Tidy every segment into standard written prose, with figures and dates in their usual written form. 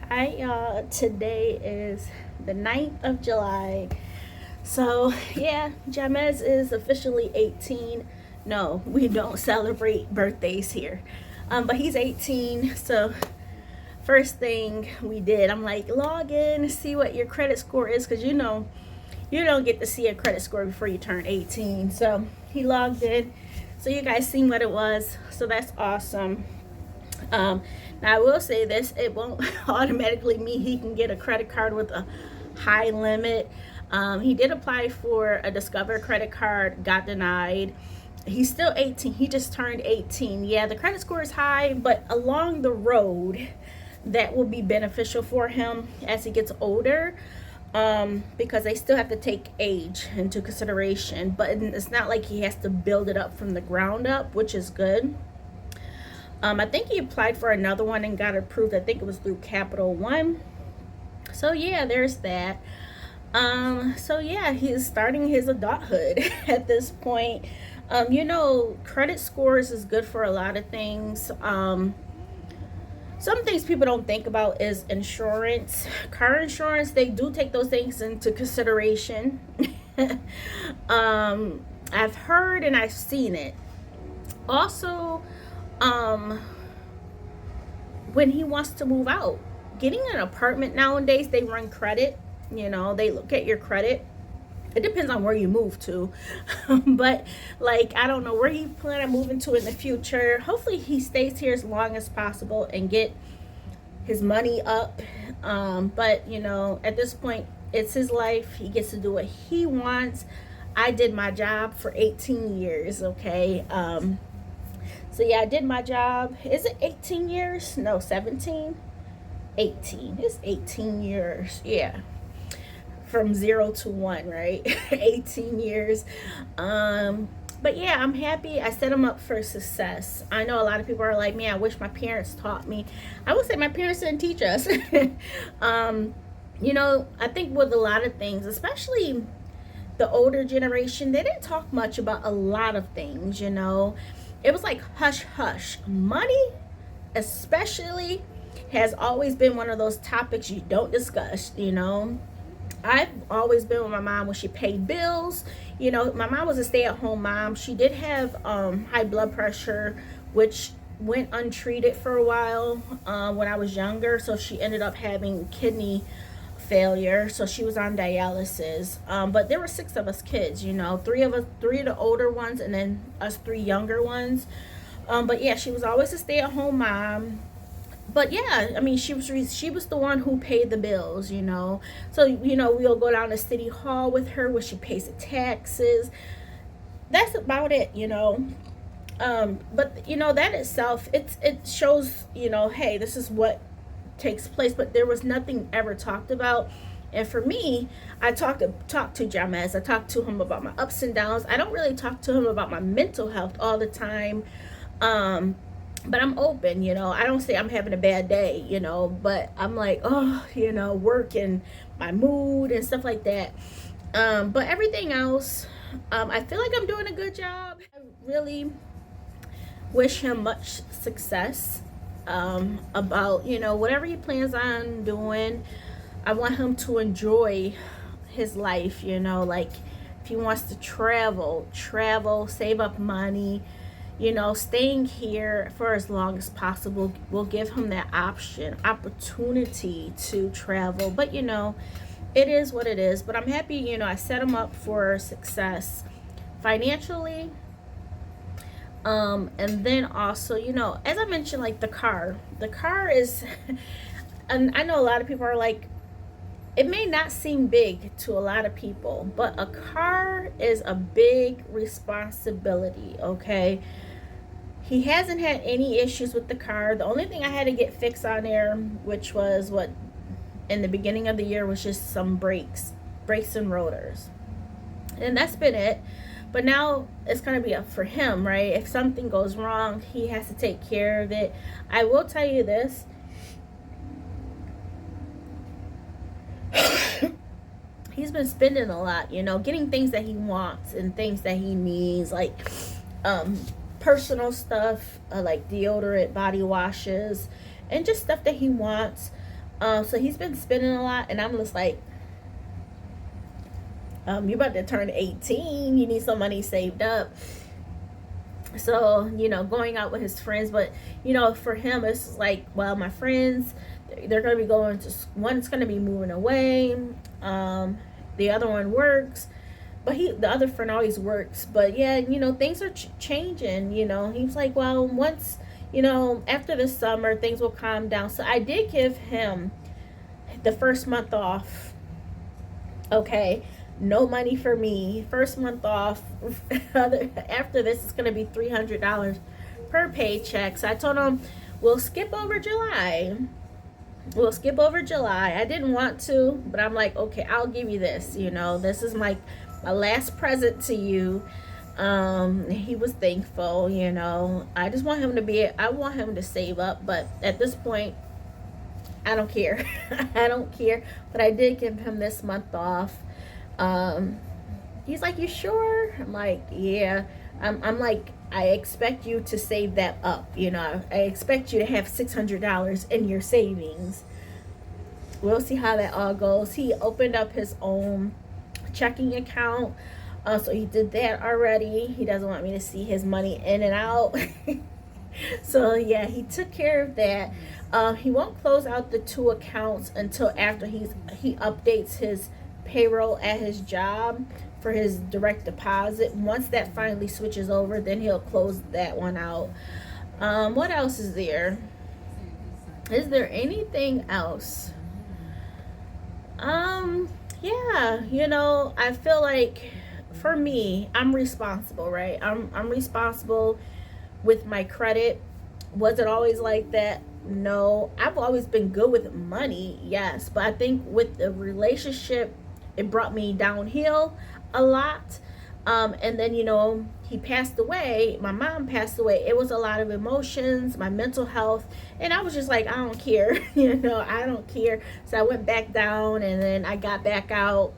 Hi y'all, today is the 9th of July. So yeah, Jamez is officially 18. No, we don't celebrate birthdays here. But he's 18, so first thing we did, I'm like, log in, see what your credit score is, because you don't get to see a credit score before you turn 18. So he logged in. So you guys seen what it was. So that's awesome. Now I will say this: it won't automatically mean he can get a credit card with a high limit. He did apply for a Discover credit card, got denied. He's still 18. He just turned 18. Yeah, the credit score is high, but along the road, that will be beneficial for him as he gets older. Because they still have to take age into consideration, but it's not like he has to build it up from the ground up, which is good. I think he applied for another one and got approved. I think it was through Capital One. So yeah, there's that. So yeah, he's starting his adulthood at this point. Credit scores is good for a lot of things. Some things people don't think about is insurance, car insurance. They do take those things into consideration. I've heard and I've seen it. Also, um, when he wants to move out, getting an apartment nowadays, they run credit. They look at your credit. It depends on where you move to. But like, I don't know where you plan on moving to in the future. Hopefully he stays here as long as possible and get his money up. But at this point, it's his life. He gets to do what he wants. I did my job for 18 years. Okay. So yeah, I did my job. Is it 18 years? No, 17. 18. It's 18 years. Yeah, from 0 to 1, right? 18 years. But yeah, I'm happy. I set them up for success. I know a lot of people are like, man, I wish my parents taught me. I would say my parents didn't teach us. I think with a lot of things, especially the older generation, they didn't talk much about a lot of things. It was like hush hush. Money, especially, has always been one of those topics you don't discuss. I've always been with my mom when she paid bills. My mom was a stay-at-home mom. She did have high blood pressure, which went untreated for a while when I was younger. So she ended up having kidney failure. So she was on dialysis. But there were 6 of us kids. Three of the older ones, and then us 3 younger ones. But yeah, she was always a stay-at-home mom. But yeah, I mean, she was the one who paid the bills. So we'll go down to city hall with her where she pays the taxes. That's about it. But that itself, it shows, hey, this is what takes place. But there was nothing ever talked about. And for me, I talked to Jamez. I talked to him about my ups and downs. I don't really talk to him about my mental health all the time. But I'm open. I don't say I'm having a bad day, but I'm like, oh, work and my mood and stuff like that. But everything else, I feel like I'm doing a good job. I really wish him much success about, whatever he plans on doing. I want him to enjoy his life, like if he wants to travel, save up money. Staying here for as long as possible will give him that opportunity to travel. But it is what it is. But I'm happy, I set him up for success financially. And then also, as I mentioned, like the car is, and I know a lot of people are like, it may not seem big to a lot of people, but a car is a big responsibility, okay? He hasn't had any issues with the car. The only thing I had to get fixed on there, which was what in the beginning of the year, was just some brakes and rotors. And that's been it. But now it's going to be up for him, right? If something goes wrong, he has to take care of it. I will tell you this. He's been spending a lot, getting things that he wants and things that he needs, like personal stuff, like deodorant, body washes, and just stuff that he wants. So he's been spending a lot, and I'm just like, you're about to turn 18. You need some money saved up. So, going out with his friends. But, for him, it's like, well, my friends, they're going to be going to, one's going to be moving away. The other one works. But the other friend always works. But, yeah, things are changing. He's like, well, once, after the summer, things will calm down. So I did give him the first month off. Okay, no money for me. First month off. After this, it's going to be $300 per paycheck. So I told him, we'll skip over July. I didn't want to, but I'm like, okay, I'll give you this. This is my last present to you. He was thankful. I just want him I want him to save up, but at this point, I don't care. I don't care. But I did give him this month off. He's like, you sure? I'm like, yeah. I'm like, I expect you to save that up. I expect you to have $600 in your savings. We'll see how that all goes. He opened up his own checking account. So he did that already. He doesn't want me to see his money in and out. So yeah, he took care of that. He won't close out the 2 accounts until after he updates his payroll at his job for his direct deposit. Once that finally switches over, then he'll close that one out. What else is there? Is there anything else? Yeah, I feel like for me, I'm responsible, right? I'm responsible with my credit. Was it always like that? No. I've always been good with money, yes, but I think with the relationship, it brought me downhill a lot. And then he passed away. My mom passed away. It was a lot of emotions, my mental health, and I was just like, I don't care. I don't care. So I went back down, and then I got back out,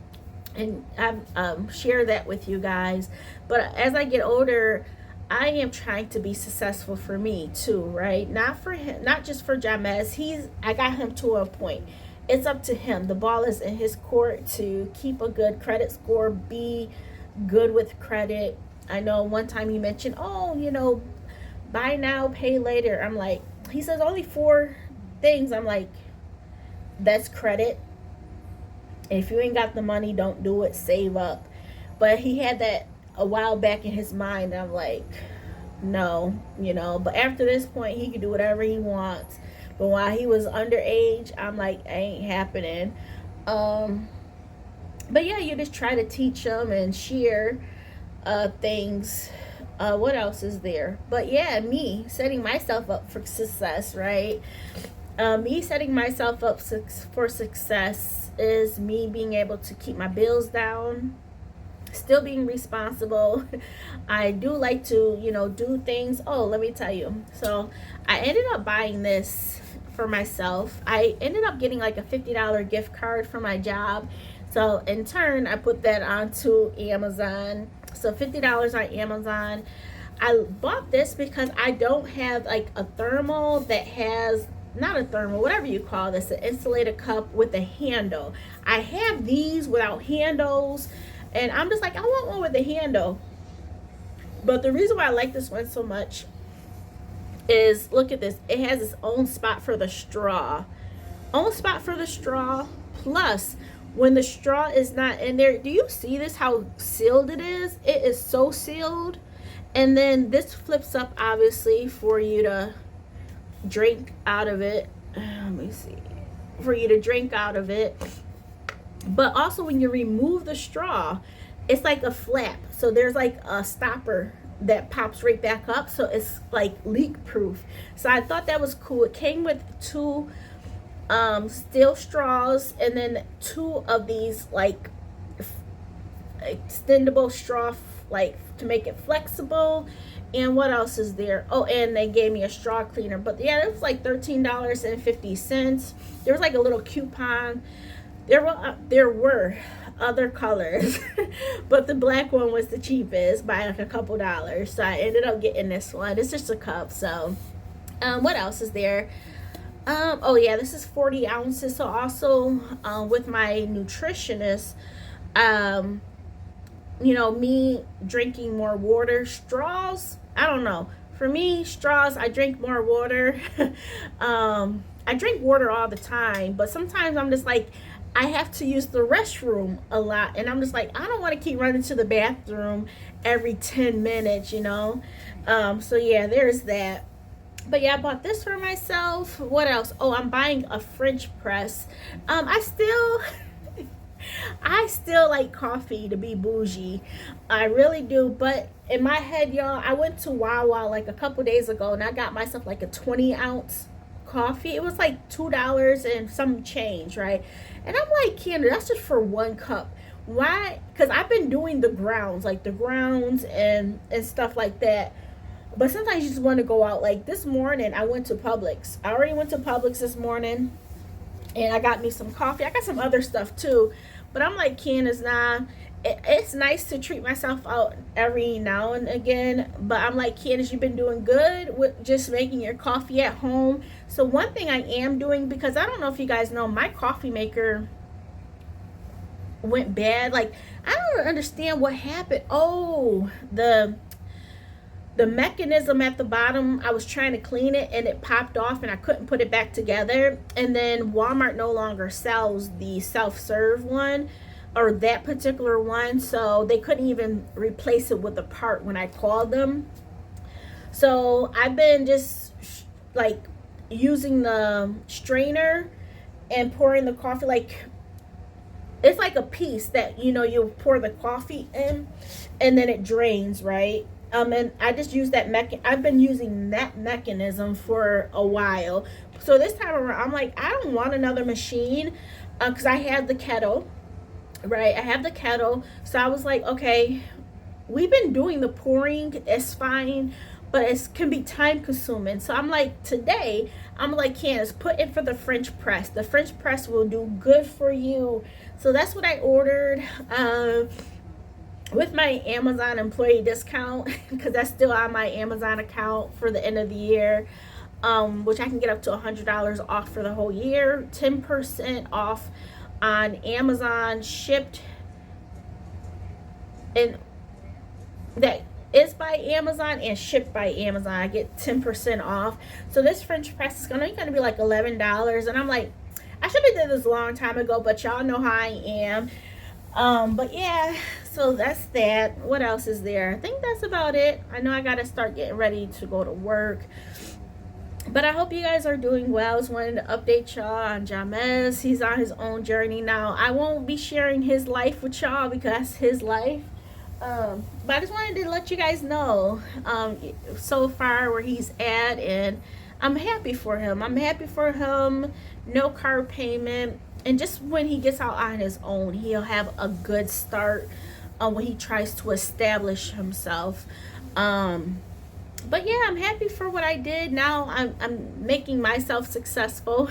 and I've shared that with you guys. But as I get older, I am trying to be successful for me too, right? Not for him, not just for Jamez. I got him to a point. It's up to him. The ball is in his court to keep a good credit score, be good with credit. I know one time he mentioned, buy now, pay later. I'm like, he says only 4 things. I'm like, that's credit. If you ain't got the money, don't do it. Save up. But he had that a while back in his mind. I'm like, no, but after this point, he can do whatever he wants. But while he was underage, I'm like, ain't happening. But yeah, you just try to teach them and share things. What else is there? But yeah, me setting myself up for success, right? Me setting myself up for success is me being able to keep my bills down, still being responsible. I do like to, do things. Oh, let me tell you. So I ended up buying this for myself. I ended up getting like a $50 gift card for my job. So in turn, I put that onto Amazon. So $50 on Amazon. I bought this because I don't have like a thermal that has, not a thermal, whatever you call this, an insulated cup with a handle. I have these without handles, and I'm just like, I want one with a handle. But the reason why I like this one so much is, look at this. It has its own spot for the straw. Own spot for the straw. Plus, when the straw is not in there, do you see this, how sealed it is? It is so sealed. And then this flips up, obviously, for you to drink out of it. Let me see. For you to drink out of it. But also when you remove the straw, it's like a flap. So there's like a stopper that pops right back up. So it's like leak proof. So I thought that was cool. It came with 2 steel straws, and then 2 of these like extendable straw, like to make it flexible. And what else is there? Oh, and they gave me a straw cleaner. But yeah, it was like $13.50. There was like a little coupon. There were other colors, but the black one was the cheapest by like a couple dollars. So I ended up getting this one. It's just a cup. So what else is there? Oh yeah, this is 40 ounces. So also, with my nutritionist, um, me drinking more water, straws, I don't know. For me, straws, I drink more water. I drink water all the time, but sometimes I'm just like, I have to use the restroom a lot, and I'm just like, I don't want to keep running to the bathroom every 10 minutes, so yeah, there's that. But yeah, I bought this for myself. What else? Oh, I'm buying a French press. I still I still like coffee to be bougie. I really do. But in my head, y'all, I went to Wawa like a couple days ago and I got myself like a 20-ounce coffee. It was like $2 and some change, right? And I'm like, Kendra, that's just for one cup. Why? Because I've been doing the grounds, like the grounds and stuff like that. But sometimes you just want to go out. Like this morning, I went to Publix. I already went to Publix this morning and I got me some coffee. I got some other stuff too. But I'm like, Candace, nah. It's nice to treat myself out every now and again. But I'm like, Candace, you've been doing good with just making your coffee at home. So one thing I am doing, because I don't know if you guys know, my coffee maker went bad. Like, I don't understand what happened. Oh, the mechanism at the bottom, I was trying to clean it and it popped off and I couldn't put it back together. And then Walmart no longer sells the self-serve one, or that particular one, so they couldn't even replace it with a part when I called them. So I've been just like using the strainer and pouring the coffee. Like, it's like a piece that you pour the coffee in and then it drains, right? And I just use that I've been using that mechanism for a while. So this time around, I'm like, I don't want another machine, because I have the kettle, right? I have the kettle. So I was like, okay, we've been doing the pouring, it's fine, but it can be time consuming. So I'm like, today, I'm like, Candace, put in for the French press. The French press will do good for you. So that's what I ordered. With my Amazon employee discount, because that's still on my Amazon account for the end of the year, which I can get up to $100 off for the whole year, 10% off on Amazon, shipped, and that is by Amazon and shipped by Amazon. I get 10% off. So this French press is gonna be like $11, and I'm like, I should have did this a long time ago, but y'all know how I am. But yeah, so that's that. What else is there? I think that's about it. I know I gotta start getting ready to go to work. But I hope you guys are doing well. I just wanted to update y'all on Jamez. He's on his own journey now. I won't be sharing his life with y'all because that's his life. But I just wanted to let you guys know so far where he's at, and I'm happy for him. I'm happy for him. No car payment. And just when he gets out on his own, he'll have a good start when he tries to establish himself. But yeah, I'm happy for what I did. Now I'm making myself successful,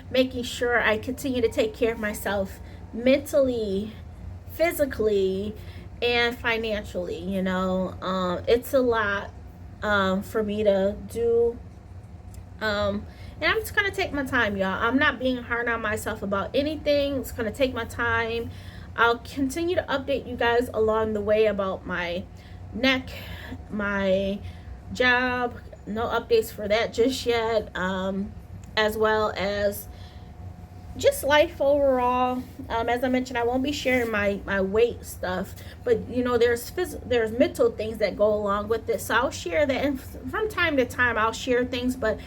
making sure I continue to take care of myself mentally, physically, and financially. It's a lot for me to do. And I'm just going to take my time, y'all. I'm not being hard on myself about anything. It's going to take my time. I'll continue to update you guys along the way about my neck, my job. No updates for that just yet. As well as just life overall. As I mentioned, I won't be sharing my weight stuff, but there's mental things that go along with it. So I'll share that, and from time to time I'll share things, but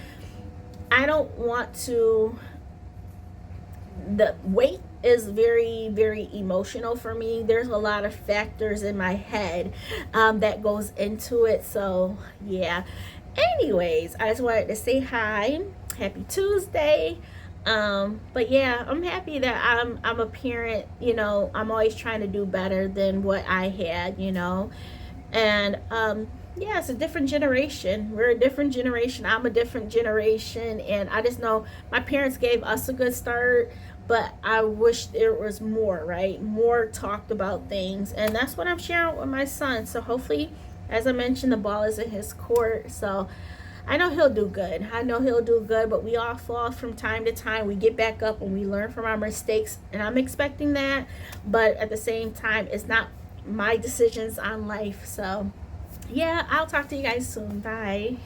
I don't want to. The weight is very, very emotional for me. There's a lot of factors in my head that goes into it. So yeah. Anyways, I just wanted to say hi. Happy Tuesday. But yeah, I'm happy that I'm a parent. I'm always trying to do better than what I had. And yeah, it's a different generation. We're a different generation. I'm a different generation, and I just know my parents gave us a good start, but I wish there was more, right? More talked about things, and that's what I'm sharing with my son. So hopefully, as I mentioned, the ball is in his court. So I know he'll do good. I know he'll do good, but we all fall from time to time. We get back up and we learn from our mistakes, and I'm expecting that. But at the same time, it's not my decisions on life. So, yeah, I'll talk to you guys soon. Bye.